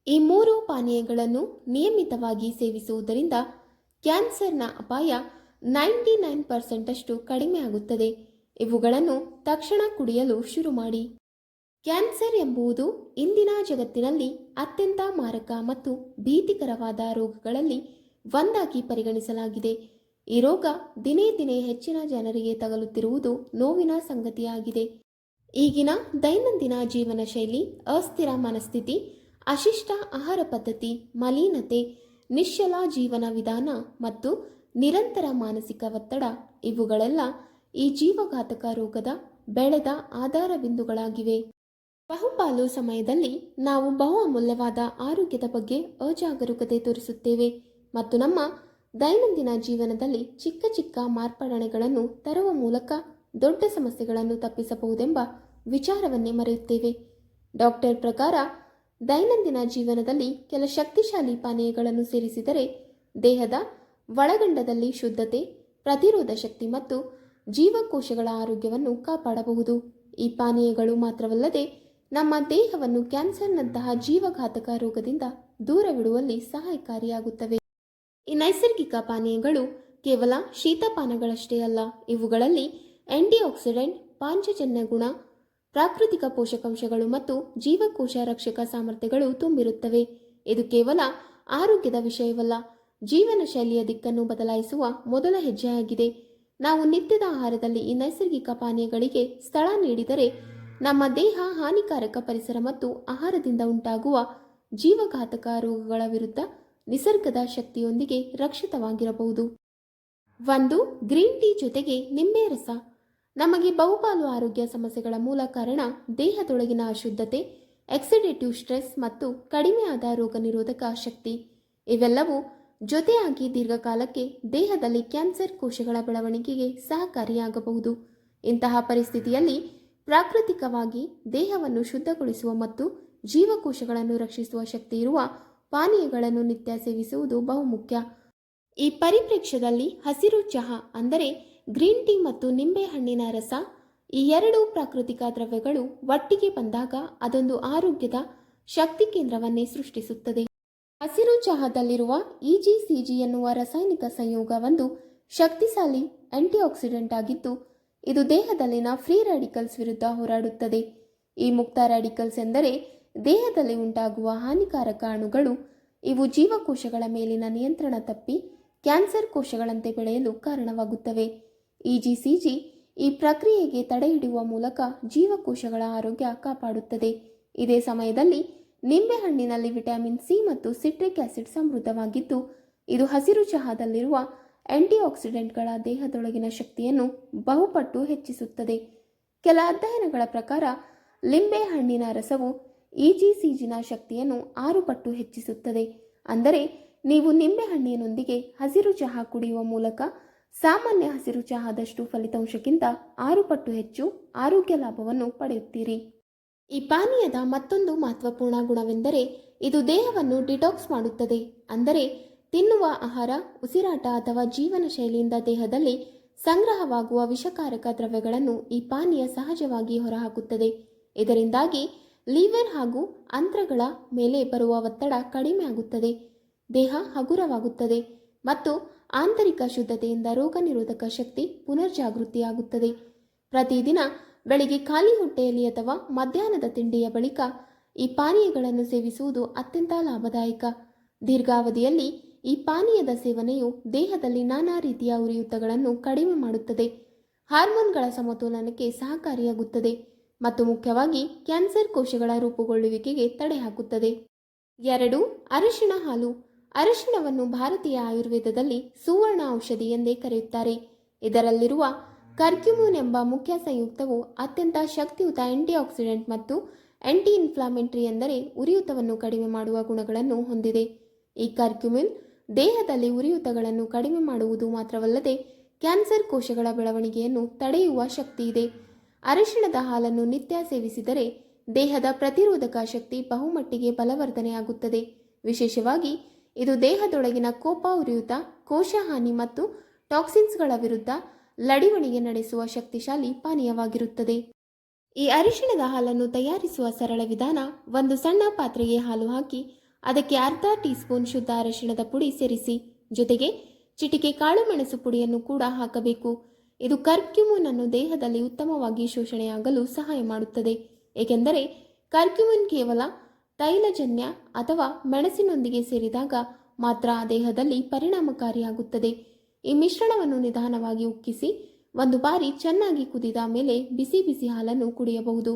ಈ ಮೂರು ಪಾನೀಯಗಳನ್ನು ನಿಯಮಿತವಾಗಿ ಸೇವಿಸುವುದರಿಂದ ಕ್ಯಾನ್ಸರ್ನ ಅಪಾಯ 99% ಕಡಿಮೆ ಆಗುತ್ತದೆ. ಇವುಗಳನ್ನು ತಕ್ಷಣ ಕುಡಿಯಲು ಶುರು ಮಾಡಿ. ಕ್ಯಾನ್ಸರ್ ಎಂಬುದು ಇಂದಿನ ಜಗತ್ತಿನಲ್ಲಿ ಅತ್ಯಂತ ಮಾರಕ ಮತ್ತು ಭೀತಿಕರವಾದ ರೋಗಗಳಲ್ಲಿ ಒಂದಾಗಿ ಪರಿಗಣಿಸಲಾಗಿದೆ. ಈ ರೋಗ ದಿನೇ ದಿನೇ ಹೆಚ್ಚಿನ ಜನರಿಗೆ ತಗಲುತ್ತಿರುವುದು ನೋವಿನ ಸಂಗತಿಯಾಗಿದೆ. ಈಗಿನ ದೈನಂದಿನ ಜೀವನ ಶೈಲಿ, ಅಸ್ಥಿರ ಮನಸ್ಥಿತಿ, ಅಶಿಷ್ಟ ಆಹಾರ ಪದ್ಧತಿ, ಮಲಿನತೆ, ನಿಶ್ಚಲ ಜೀವನ ವಿಧಾನ ಮತ್ತು ನಿರಂತರ ಮಾನಸಿಕ ಒತ್ತಡ ಇವುಗಳೆಲ್ಲ ಈ ಜೀವಘಾತಕ ರೋಗದ ಬೆಳೆದ ಆಧಾರ ಬಿಂದುಗಳಾಗಿವೆ. ಬಹುಪಾಲು ಸಮಯದಲ್ಲಿ ನಾವು ಬಹು ಅಮೂಲ್ಯವಾದ ಆರೋಗ್ಯದ ಬಗ್ಗೆ ಅಜಾಗರೂಕತೆ ತೋರಿಸುತ್ತೇವೆ ಮತ್ತು ನಮ್ಮ ದೈನಂದಿನ ಜೀವನದಲ್ಲಿ ಚಿಕ್ಕ ಚಿಕ್ಕ ಮಾರ್ಪಾಡಣೆಗಳನ್ನು ತರುವ ಮೂಲಕ ದೊಡ್ಡ ಸಮಸ್ಯೆಗಳನ್ನು ತಪ್ಪಿಸಬಹುದೆಂಬ ವಿಚಾರವನ್ನೇ ಮರೆಯುತ್ತೇವೆ. ಡಾಕ್ಟರ್ ಪ್ರಕಾರ ದೈನಂದಿನ ಜೀವನದಲ್ಲಿ ಕೆಲ ಶಕ್ತಿಶಾಲಿ ಪಾನೀಯಗಳನ್ನು ಸೇರಿಸಿದರೆ ದೇಹದ ಒಳಗಂಡದಲ್ಲಿ ಶುದ್ಧತೆ, ಪ್ರತಿರೋಧ ಶಕ್ತಿ ಮತ್ತು ಜೀವಕೋಶಗಳ ಆರೋಗ್ಯವನ್ನು ಕಾಪಾಡಬಹುದು. ಈ ಪಾನೀಯಗಳು ಮಾತ್ರವಲ್ಲದೆ ನಮ್ಮ ದೇಹವನ್ನು ಕ್ಯಾನ್ಸರ್ನಂತಹ ಜೀವಘಾತಕ ರೋಗದಿಂದ ದೂರವಿಡುವಲ್ಲಿ ಸಹಾಯಕಾರಿಯಾಗುತ್ತವೆ. ಈ ನೈಸರ್ಗಿಕ ಪಾನೀಯಗಳು ಕೇವಲ ಶೀತಪಾನಗಳಷ್ಟೇ ಅಲ್ಲ, ಇವುಗಳಲ್ಲಿ ಆಂಟಿಆಕ್ಸಿಡೆಂಟ್, ಪಾಂಚಜನ್ಯ ಗುಣ, ಪ್ರಾಕೃತಿಕ ಪೋಷಕಾಂಶಗಳು ಮತ್ತು ಜೀವಕೋಶ ರಕ್ಷಕ ಸಾಮರ್ಥ್ಯಗಳು ತುಂಬಿರುತ್ತವೆ. ಇದು ಕೇವಲ ಆರೋಗ್ಯದ ವಿಷಯವಲ್ಲ, ಜೀವನ ಶೈಲಿಯ ದಿಕ್ಕನ್ನು ಬದಲಾಯಿಸುವ ಮೊದಲ ಹೆಜ್ಜೆಯಾಗಿದೆ. ನಾವು ನಿತ್ಯದ ಆಹಾರದಲ್ಲಿ ಈ ನೈಸರ್ಗಿಕ ಪಾನೀಯಗಳಿಗೆ ಸ್ಥಳ ನೀಡಿದರೆ ನಮ್ಮ ದೇಹ ಹಾನಿಕಾರಕ ಪರಿಸರ ಮತ್ತು ಆಹಾರದಿಂದ ಉಂಟಾಗುವ ಜೀವಘಾತಕ ರೋಗಗಳ ವಿರುದ್ಧ ನಿಸರ್ಗದ ಶಕ್ತಿಯೊಂದಿಗೆ ರಕ್ಷಿತವಾಗಿರಬಹುದು. 1. ಗ್ರೀನ್ ಟೀ ಜೊತೆಗೆ ನಿಂಬೆ ರಸ. ನಮಗೆ ಬಹುಪಾಲು ಆರೋಗ್ಯ ಸಮಸ್ಯೆಗಳ ಮೂಲ ಕಾರಣ ದೇಹದೊಳಗಿನ ಅಶುದ್ಧತೆ, ಆಕ್ಸಿಡೇಟಿವ್ ಸ್ಟ್ರೆಸ್ ಮತ್ತು ಕಡಿಮೆಯಾದ ರೋಗ ನಿರೋಧಕ ಶಕ್ತಿ. ಇವೆಲ್ಲವೂ ಜೊತೆಯಾಗಿ ದೀರ್ಘಕಾಲಕ್ಕೆ ದೇಹದಲ್ಲಿ ಕ್ಯಾನ್ಸರ್ ಕೋಶಗಳ ಬೆಳವಣಿಗೆಗೆ ಸಹಕಾರಿಯಾಗಬಹುದು. ಇಂತಹ ಪರಿಸ್ಥಿತಿಯಲ್ಲಿ ಪ್ರಾಕೃತಿಕವಾಗಿ ದೇಹವನ್ನು ಶುದ್ಧಗೊಳಿಸುವ ಮತ್ತು ಜೀವಕೋಶಗಳನ್ನು ರಕ್ಷಿಸುವ ಶಕ್ತಿ ಇರುವ ಪಾನೀಯಗಳನ್ನು ನಿತ್ಯ ಸೇವಿಸುವುದು ಬಹುಮುಖ್ಯ. ಈ ಪರಿಪ್ರೇಕ್ಷ್ಯದಲ್ಲಿ ಹಸಿರು ಚಹಾ ಅಂದರೆ ಗ್ರೀನ್ ಟೀ ಮತ್ತು ನಿಂಬೆ ಹಣ್ಣಿನ ರಸ, ಈ ಎರಡೂ ಪ್ರಾಕೃತಿಕ ದ್ರವ್ಯಗಳು ಒಟ್ಟಿಗೆ ಬಂದಾಗ ಅದೊಂದು ಆರೋಗ್ಯದ ಶಕ್ತಿ ಕೇಂದ್ರವನ್ನೇ ಸೃಷ್ಟಿಸುತ್ತದೆ. ಹಸಿರು ಚಹಾದಲ್ಲಿರುವ ಇಜಿಸಿಜಿ ಎನ್ನುವ ರಾಸಾಯನಿಕ ಸಂಯೋಗ ಒಂದು ಶಕ್ತಿಶಾಲಿ ಆಂಟಿಆಕ್ಸಿಡೆಂಟ್ ಆಗಿದ್ದು, ಇದು ದೇಹದಲ್ಲಿನ ಫ್ರೀ ರ್ಯಾಡಿಕಲ್ಸ್ ವಿರುದ್ಧ ಹೋರಾಡುತ್ತದೆ. ಈ ಮುಕ್ತ ರ್ಯಾಡಿಕಲ್ಸ್ ಎಂದರೆ ದೇಹದಲ್ಲಿ ಉಂಟಾಗುವ ಹಾನಿಕಾರಕ ಅಣುಗಳು. ಇವು ಜೀವಕೋಶಗಳ ಮೇಲಿನ ನಿಯಂತ್ರಣ ತಪ್ಪಿ ಕ್ಯಾನ್ಸರ್ ಕೋಶಗಳಂತೆ ಬೆಳೆಯಲು ಕಾರಣವಾಗುತ್ತವೆ. ಇಜಿಸಿಜಿ ಈ ಪ್ರಕ್ರಿಯೆಗೆ ತಡೆಹಿಡಿಯುವ ಮೂಲಕ ಜೀವಕೋಶಗಳ ಆರೋಗ್ಯ ಕಾಪಾಡುತ್ತದೆ. ಇದೇ ಸಮಯದಲ್ಲಿ ನಿಂಬೆಹಣ್ಣಿನಲ್ಲಿ ವಿಟಮಿನ್ ಸಿ ಮತ್ತು ಸಿಟ್ರಿಕ್ ಆಸಿಡ್ ಸಮೃದ್ಧವಾಗಿದ್ದು, ಇದು ಹಸಿರು ಚಹಾದಲ್ಲಿರುವ ಆಂಟಿಆಕ್ಸಿಡೆಂಟ್ಗಳ ದೇಹದೊಳಗಿನ ಶಕ್ತಿಯನ್ನು ಬಹುಪಟ್ಟು ಹೆಚ್ಚಿಸುತ್ತದೆ. ಕೆಲ ಅಧ್ಯಯನಗಳ ಪ್ರಕಾರ ಲಿಂಬೆ ಹಣ್ಣಿನ ರಸವು ಇಜಿಸಿಜಿನ ಶಕ್ತಿಯನ್ನು 6 ಪಟ್ಟು ಹೆಚ್ಚಿಸುತ್ತದೆ. ಅಂದರೆ ನೀವು ನಿಂಬೆಹಣ್ಣಿನೊಂದಿಗೆ ಹಸಿರು ಚಹಾ ಕುಡಿಯುವ ಮೂಲಕ ಸಾಮಾನ್ಯ ಹಸಿರು ಚಹಾದಷ್ಟು ಫಲಿತಾಂಶಕ್ಕಿಂತ 6 ಪಟ್ಟು ಹೆಚ್ಚು ಆರೋಗ್ಯ ಲಾಭವನ್ನು ಪಡೆಯುತ್ತೀರಿ. ಈ ಪಾನೀಯದ ಮತ್ತೊಂದು ಮಹತ್ವಪೂರ್ಣ ಗುಣವೆಂದರೆ ಇದು ದೇಹವನ್ನು ಡಿಟಾಕ್ಸ್ ಮಾಡುತ್ತದೆ. ಅಂದರೆ ತಿನ್ನುವ ಆಹಾರ, ಉಸಿರಾಟ ಅಥವಾ ಜೀವನ ಶೈಲಿಯಿಂದ ದೇಹದಲ್ಲಿ ಸಂಗ್ರಹವಾಗುವ ವಿಷಕಾರಕ ದ್ರವ್ಯಗಳನ್ನು ಈ ಪಾನೀಯ ಸಹಜವಾಗಿ ಹೊರಹಾಕುತ್ತದೆ. ಇದರಿಂದಾಗಿ ಲಿವರ್ ಹಾಗೂ ಅಂತ್ರಗಳ ಮೇಲೆ ಬರುವ ಒತ್ತಡ ಕಡಿಮೆ ಆಗುತ್ತದೆ, ದೇಹ ಹಗುರವಾಗುತ್ತದೆ ಮತ್ತು ಆಂತರಿಕ ಶುದ್ಧತೆಯಿಂದ ರೋಗ ನಿರೋಧಕ ಶಕ್ತಿ ಪುನರ್ಜಾಗೃತಿಯಾಗುತ್ತದೆ. ಪ್ರತಿದಿನ ಬೆಳಿಗ್ಗೆ ಖಾಲಿ ಹೊಟ್ಟೆಯಲ್ಲಿ ಅಥವಾ ಮಧ್ಯಾಹ್ನದ ತಿಂಡಿಯ ಬಳಿಕ ಈ ಪಾನೀಯಗಳನ್ನು ಸೇವಿಸುವುದು ಅತ್ಯಂತ ಲಾಭದಾಯಕ. ದೀರ್ಘಾವಧಿಯಲ್ಲಿ ಈ ಪಾನೀಯದ ಸೇವನೆಯು ದೇಹದಲ್ಲಿ ನಾನಾ ರೀತಿಯ ಉರಿಯೂತಗಳನ್ನು ಕಡಿಮೆ ಮಾಡುತ್ತದೆ, ಹಾರ್ಮೋನ್ಗಳ ಸಮತೋಲನಕ್ಕೆ ಸಹಕಾರಿಯಾಗುತ್ತದೆ ಮತ್ತು ಮುಖ್ಯವಾಗಿ ಕ್ಯಾನ್ಸರ್ ಕೋಶಗಳ ರೂಪುಗೊಳ್ಳುವಿಕೆಗೆ ತಡೆ ಹಾಕುತ್ತದೆ. 2. ಅರಿಶಿಣ ಹಾಲು. ಅರಿಶಿಣವನ್ನು ಭಾರತೀಯ ಆಯುರ್ವೇದದಲ್ಲಿ ಸುವರ್ಣ ಔಷಧಿ ಎಂದೇ ಕರೆಯುತ್ತಾರೆ. ಇದರಲ್ಲಿರುವ ಕರ್ಕ್ಯುಮಿನ್ ಎಂಬ ಮುಖ್ಯ ಸಂಯುಕ್ತವು ಅತ್ಯಂತ ಶಕ್ತಿಯುತ ಆಂಟಿಆಕ್ಸಿಡೆಂಟ್ ಮತ್ತು ಆಂಟಿ ಇನ್ಫ್ಲಾಮೆಂಟರಿ ಎಂದರೆ ಉರಿಯೂತವನ್ನು ಕಡಿಮೆ ಮಾಡುವ ಗುಣಗಳನ್ನು ಹೊಂದಿದೆ. ಈ ಕರ್ಕ್ಯುಮಿನ್ ದೇಹದಲ್ಲಿ ಉರಿಯೂತಗಳನ್ನು ಕಡಿಮೆ ಮಾಡುವುದು ಮಾತ್ರವಲ್ಲದೆ ಕ್ಯಾನ್ಸರ್ ಕೋಶಗಳ ಬೆಳವಣಿಗೆಯನ್ನು ತಡೆಯುವ ಶಕ್ತಿ ಇದೆ. ಅರಿಶಿಣದ ಹಾಲನ್ನು ನಿತ್ಯ ಸೇವಿಸಿದರೆ ದೇಹದ ಪ್ರತಿರೋಧಕ ಶಕ್ತಿ ಬಹುಮಟ್ಟಿಗೆ ಬಲವರ್ಧನೆಯಾಗುತ್ತದೆ. ವಿಶೇಷವಾಗಿ ಇದು ದೇಹದೊಳಗಿನ ಕೋಪ, ಉರಿಯೂತ, ಕೋಶ ಹಾನಿ ಮತ್ತು ಟಾಕ್ಸಿನ್ಸ್ಗಳ ವಿರುದ್ಧ ಲಡಿವಣಿಗೆ ನಡೆಸುವ ಶಕ್ತಿಶಾಲಿ ಪಾನೀಯವಾಗಿರುತ್ತದೆ. ಈ ಅರಿಶಿಣದ ಹಾಲನ್ನು ತಯಾರಿಸುವ ಸರಳ ವಿಧಾನ: ಒಂದು ಸಣ್ಣ ಪಾತ್ರೆಗೆ ಹಾಲು ಹಾಕಿ ಅದಕ್ಕೆ ಅರ್ಧ ಟೀ ಸ್ಪೂನ್ ಶುದ್ಧ ಅರಿಶಿಣದ ಪುಡಿ ಸೇರಿಸಿ. ಜೊತೆಗೆ ಚಿಟಿಕೆ ಕಾಳು ಮೆಣಸು ಪುಡಿಯನ್ನು ಕೂಡ ಹಾಕಬೇಕು. ಇದು ಕರ್ಕ್ಯುಮಿನ್ ಅನ್ನು ದೇಹದಲ್ಲಿ ಉತ್ತಮವಾಗಿ ಶೋಷಣೆಯಾಗಲು ಸಹಾಯ ಮಾಡುತ್ತದೆ. ಏಕೆಂದರೆ ಕರ್ಕ್ಯುಮಿನ್ ಕೇವಲ ತೈಲಜನ್ಯ ಅಥವಾ ಮೆಣಸಿನೊಂದಿಗೆ ಸೇರಿದಾಗ ಮಾತ್ರ ದೇಹದಲ್ಲಿ ಪರಿಣಾಮಕಾರಿಯಾಗುತ್ತದೆ. ಈ ಮಿಶ್ರಣವನ್ನು ನಿಧಾನವಾಗಿ ಉಕ್ಕಿಸಿ ಒಂದು ಬಾರಿ ಚೆನ್ನಾಗಿ ಕುದಿದ ಮೇಲೆ ಬಿಸಿ ಬಿಸಿ ಹಾಲನ್ನು ಕುಡಿಯಬಹುದು.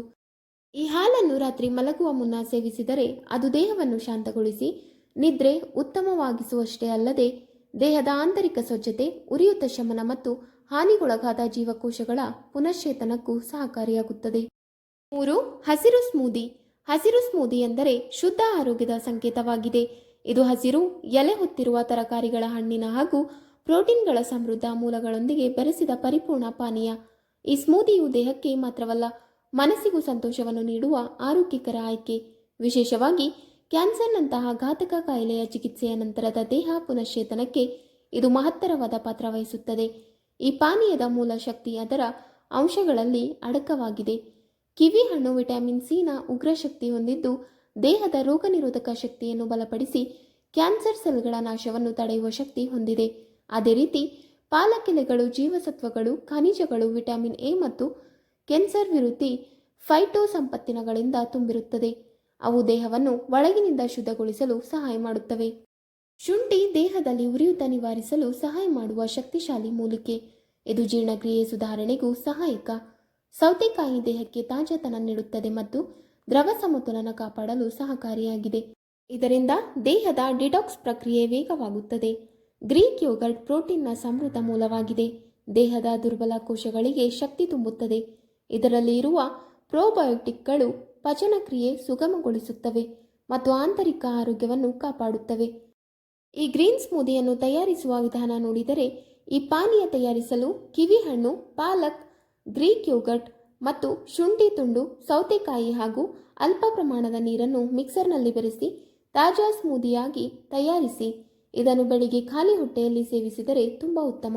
ಈ ಹಾಲನ್ನು ರಾತ್ರಿ ಮಲಗುವ ಮುನ್ನ ಸೇವಿಸಿದರೆ ಅದು ದೇಹವನ್ನು ಶಾಂತಗೊಳಿಸಿ ನಿದ್ರೆ ಉತ್ತಮವಾಗಿಸುವಷ್ಟೇ ಅಲ್ಲದೆ ದೇಹದ ಆಂತರಿಕ ಸ್ವಚ್ಛತೆ, ಉರಿಯೂತ ಶಮನ ಮತ್ತು ಹಾನಿಗೊಳಗಾದ ಜೀವಕೋಶಗಳ ಪುನಶ್ಚೇತನಕ್ಕೂ ಸಹಕಾರಿಯಾಗುತ್ತದೆ. 3. ಹಸಿರು ಸ್ಮೂದಿ. ಹಸಿರು ಸ್ಮೂದಿ ಎಂದರೆ ಶುದ್ಧ ಆರೋಗ್ಯದ ಸಂಕೇತವಾಗಿದೆ. ಇದು ಹಸಿರು ಎಲೆ ಹೊತ್ತಿರುವ ತರಕಾರಿಗಳ, ಹಣ್ಣಿನ ಹಾಗೂ ಪ್ರೋಟೀನ್ಗಳ ಸಮೃದ್ಧ ಮೂಲಗಳೊಂದಿಗೆ ಬೆರೆಸಿದ ಪರಿಪೂರ್ಣ ಪಾನೀಯ. ಈ ಸ್ಮೂದಿಯು ದೇಹಕ್ಕೆ ಮಾತ್ರವಲ್ಲ, ಮನಸ್ಸಿಗೂ ಸಂತೋಷವನ್ನು ನೀಡುವ ಆರೋಗ್ಯಕರ ಆಯ್ಕೆ. ವಿಶೇಷವಾಗಿ ಕ್ಯಾನ್ಸರ್ನಂತಹ ಘಾತಕ ಕಾಯಿಲೆಯ ಚಿಕಿತ್ಸೆಯ ನಂತರದ ದೇಹ ಪುನಶ್ಚೇತನಕ್ಕೆ ಇದು ಮಹತ್ತರವಾದ ಪಾತ್ರ ವಹಿಸುತ್ತದೆ. ಈ ಪಾನೀಯದ ಮೂಲ ಶಕ್ತಿ ಅದರ ಅಂಶಗಳಲ್ಲಿ ಅಡಕವಾಗಿದೆ. ಕಿವಿ ಹಣ್ಣು ವಿಟಮಿನ್ ಸಿನ ಉಗ್ರ ಶಕ್ತಿ ಹೊಂದಿದ್ದು ದೇಹದ ರೋಗನಿರೋಧಕ ಶಕ್ತಿಯನ್ನು ಬಲಪಡಿಸಿ ಕ್ಯಾನ್ಸರ್ ಸೆಲ್ಗಳ ನಾಶವನ್ನು ತಡೆಯುವ ಶಕ್ತಿ ಹೊಂದಿದೆ. ಅದೇ ರೀತಿ ಪಾಲಕೆಲೆಗಳು ಜೀವಸತ್ವಗಳು, ಖನಿಜಗಳು, ವಿಟಮಿನ್ ಎ ಮತ್ತು ಕ್ಯಾನ್ಸರ್ ವಿರೋಧಿ ಫೈಟೋ ಸಂಪತ್ತಿನಗಳಿಂದ ತುಂಬಿರುತ್ತದೆ. ಅವು ದೇಹವನ್ನು ಒಳಗಿನಿಂದ ಶುದ್ಧಗೊಳಿಸಲು ಸಹಾಯ ಮಾಡುತ್ತವೆ. ಶುಂಠಿ ದೇಹದಲ್ಲಿ ಉರಿಯೂತ ನಿವಾರಿಸಲು ಸಹಾಯ ಮಾಡುವ ಶಕ್ತಿಶಾಲಿ ಮೂಲಿಕೆ. ಇದು ಜೀರ್ಣಕ್ರಿಯೆ ಸುಧಾರಣೆಗೂ ಸಹಾಯಕ. ಸೌತೆಕಾಯಿ ದೇಹಕ್ಕೆ ತಾಜಾತನ ನೀಡುತ್ತದೆ ಮತ್ತು ದ್ರವ ಸಮತೋಲನ ಕಾಪಾಡಲು ಸಹಕಾರಿಯಾಗಿದೆ. ಇದರಿಂದ ದೇಹದ ಡಿಟಾಕ್ಸ್ ಪ್ರಕ್ರಿಯೆ ವೇಗವಾಗುತ್ತದೆ. ಗ್ರೀಕ್ ಯೋಗರ್ಟ್ ಪ್ರೋಟೀನ್ನ ಸಮೃದ್ಧ ಮೂಲವಾಗಿದೆ. ದೇಹದ ದುರ್ಬಲ ಕೋಶಗಳಿಗೆ ಶಕ್ತಿ ತುಂಬುತ್ತದೆ. ಇದರಲ್ಲಿ ಇರುವ ಪ್ರೋಬಯೋಟಿಕ್ಗಳು ಪಚನಕ್ರಿಯೆ ಸುಗಮಗೊಳಿಸುತ್ತವೆ ಮತ್ತು ಆಂತರಿಕ ಆರೋಗ್ಯವನ್ನು ಕಾಪಾಡುತ್ತವೆ. ಈ ಗ್ರೀನ್ ಸ್ಮೂದಿಯನ್ನು ತಯಾರಿಸುವ ವಿಧಾನ ನೋಡಿದರೆ, ಈ ಪಾನೀಯ ತಯಾರಿಸಲು ಕಿವಿ ಹಣ್ಣು, ಪಾಲಕ್, ಗ್ರೀಕ್ ಯೋಗರ್ಟ್ ಮತ್ತು ಶುಂಠಿ ತುಂಡು, ಸೌತೆಕಾಯಿ ಹಾಗೂ ಅಲ್ಪ ಪ್ರಮಾಣದ ನೀರನ್ನು ಮಿಕ್ಸರ್ನಲ್ಲಿ ಬೆರೆಸಿ ತಾಜಾ ಸ್ಮೂದಿಯಾಗಿ ತಯಾರಿಸಿ ಇದನ್ನು ಬೆಳಿಗ್ಗೆ ಖಾಲಿ ಹೊಟ್ಟೆಯಲ್ಲಿ ಸೇವಿಸಿದರೆ ತುಂಬ ಉತ್ತಮ.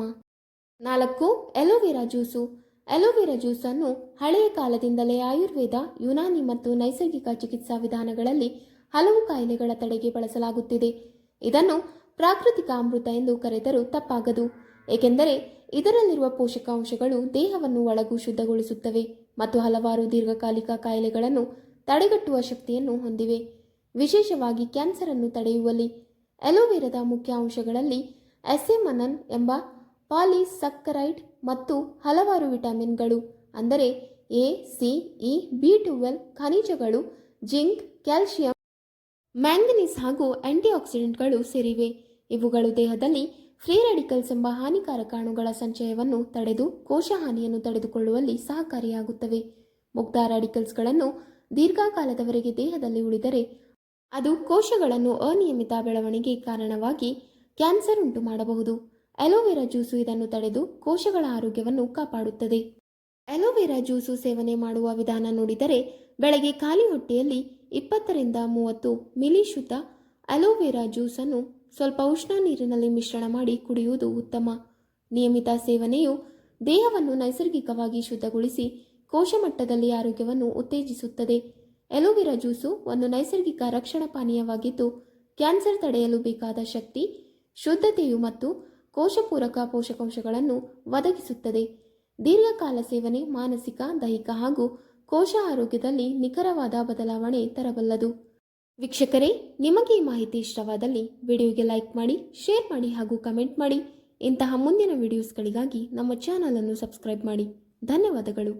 4. Aloe vera juice. ಎಲೋವೆರಾ ಜ್ಯೂಸನ್ನು ಹಳೆಯ ಕಾಲದಿಂದಲೇ ಆಯುರ್ವೇದ, ಯುನಾನಿ ಮತ್ತು ನೈಸರ್ಗಿಕ ಚಿಕಿತ್ಸಾ ವಿಧಾನಗಳಲ್ಲಿ ಹಲವು ಕಾಯಿಲೆಗಳ ತಡೆಗೆ ಬಳಸಲಾಗುತ್ತಿದೆ. ಇದನ್ನು ಪ್ರಾಕೃತಿಕ ಅಮೃತ ಎಂದು ಕರೆದರೂ ತಪ್ಪಾಗದು. ಏಕೆಂದರೆ ಇದರಲ್ಲಿರುವ ಪೋಷಕಾಂಶಗಳು ದೇಹವನ್ನು ಒಳಗೂ ಶುದ್ಧಗೊಳಿಸುತ್ತವೆ ಮತ್ತು ಹಲವಾರು ದೀರ್ಘಕಾಲಿಕ ಕಾಯಿಲೆಗಳನ್ನು ತಡೆಗಟ್ಟುವ ಶಕ್ತಿಯನ್ನು ಹೊಂದಿವೆ. ವಿಶೇಷವಾಗಿ ಕ್ಯಾನ್ಸರ್ ಅನ್ನು ತಡೆಯುವಲ್ಲಿ ಎಲೋವೆರಾದ ಮುಖ್ಯ ಅಂಶಗಳಲ್ಲಿ ಎಸೆಮನನ್ ಎಂಬ ಪಾಲಿಸಕ್ಕರೈಡ್ ಮತ್ತು ಹಲವಾರು ವಿಟಮಿನ್ಗಳು ಅಂದರೆ ಎ, ಸಿ, ಇ, ಬಿ12 ಖನಿಜಗಳು, ಜಿಂಕ್, ಕ್ಯಾಲ್ಸಿಯಂ, ಮ್ಯಾಂಗನೀಸ್ ಹಾಗೂ ಆಂಟಿಆಕ್ಸಿಡೆಂಟ್ಗಳು ಸೇರಿವೆ. ಇವುಗಳು ದೇಹದಲ್ಲಿ ಫ್ರೀ ರ್ಯಾಡಿಕಲ್ಸ್ ಎಂಬ ಹಾನಿಕಾರಕ ಅಣುಗಳ ಸಂಚಯವನ್ನು ತಡೆದು ಕೋಶ ಹಾನಿಯನ್ನು ತಡೆದುಕೊಳ್ಳುವಲ್ಲಿ ಸಹಕಾರಿಯಾಗುತ್ತವೆ. ಮುಗ್ಧ ರ್ಯಾಡಿಕಲ್ಸ್ಗಳನ್ನು ದೀರ್ಘಕಾಲದವರೆಗೆ ದೇಹದಲ್ಲಿ ಉಳಿದರೆ ಅದು ಕೋಶಗಳನ್ನು ಅನಿಯಮಿತ ಬೆಳವಣಿಗೆ ಕಾರಣವಾಗಿ ಕ್ಯಾನ್ಸರ್ ಉಂಟು ಮಾಡಬಹುದು. ಎಲೋವೆರಾ ಜ್ಯೂಸು ಇದನ್ನು ತಡೆದು ಕೋಶಗಳ ಆರೋಗ್ಯವನ್ನು ಕಾಪಾಡುತ್ತದೆ. ಎಲೋವೆರಾ ಜ್ಯೂಸು ಸೇವನೆ ಮಾಡುವ ವಿಧಾನ ನೋಡಿದರೆ, ಬೆಳಗ್ಗೆ ಖಾಲಿ ಹೊಟ್ಟೆಯಲ್ಲಿ 20 ರಿಂದ 30 ಮಿಲಿ ಶುದ್ಧ ಅಲೋವೆರಾ ಜ್ಯೂಸನ್ನು ಸ್ವಲ್ಪ ಉಷ್ಣ ನೀರಿನಲ್ಲಿ ಮಿಶ್ರಣ ಮಾಡಿ ಕುಡಿಯುವುದು ಉತ್ತಮ. ನಿಯಮಿತ ಸೇವನೆಯು ದೇಹವನ್ನು ನೈಸರ್ಗಿಕವಾಗಿ ಶುದ್ಧಗೊಳಿಸಿ ಕೋಶ ಮಟ್ಟದಲ್ಲಿ ಆರೋಗ್ಯವನ್ನು ಉತ್ತೇಜಿಸುತ್ತದೆ. ಎಲೋವೆರಾ ಜ್ಯೂಸು ಒಂದು ನೈಸರ್ಗಿಕ ರಕ್ಷಣಾ ಪಾನೀಯವಾಗಿದ್ದು ಕ್ಯಾನ್ಸರ್ ತಡೆಯಲು ಬೇಕಾದ ಶಕ್ತಿ, ಶುದ್ಧತೆಯು ಮತ್ತು ಕೋಶಪೂರಕ ಪೋಷಕಾಂಶಗಳನ್ನು ಒದಗಿಸುತ್ತದೆ. ದೀರ್ಘಕಾಲ ಸೇವನೆ ಮಾನಸಿಕ, ದೈಹಿಕ ಹಾಗೂ ಕೋಶ ಆರೋಗ್ಯದಲ್ಲಿ ನಿಖರವಾದ ಬದಲಾವಣೆ ತರಬಲ್ಲದು. ವೀಕ್ಷಕರೇ, ನಿಮಗೆ ಈ ಮಾಹಿತಿ ಇಷ್ಟವಾದಲ್ಲಿ ವಿಡಿಯೋಗೆ ಲೈಕ್ ಮಾಡಿ, ಶೇರ್ ಮಾಡಿ ಹಾಗೂ ಕಮೆಂಟ್ ಮಾಡಿ. ಇಂತಹ ಮುಂದಿನ ವಿಡಿಯೋಸ್ಗಳಿಗಾಗಿ ನಮ್ಮ ಚಾನಲನ್ನು ಸಬ್ಸ್ಕ್ರೈಬ್ ಮಾಡಿ. ಧನ್ಯವಾದಗಳು.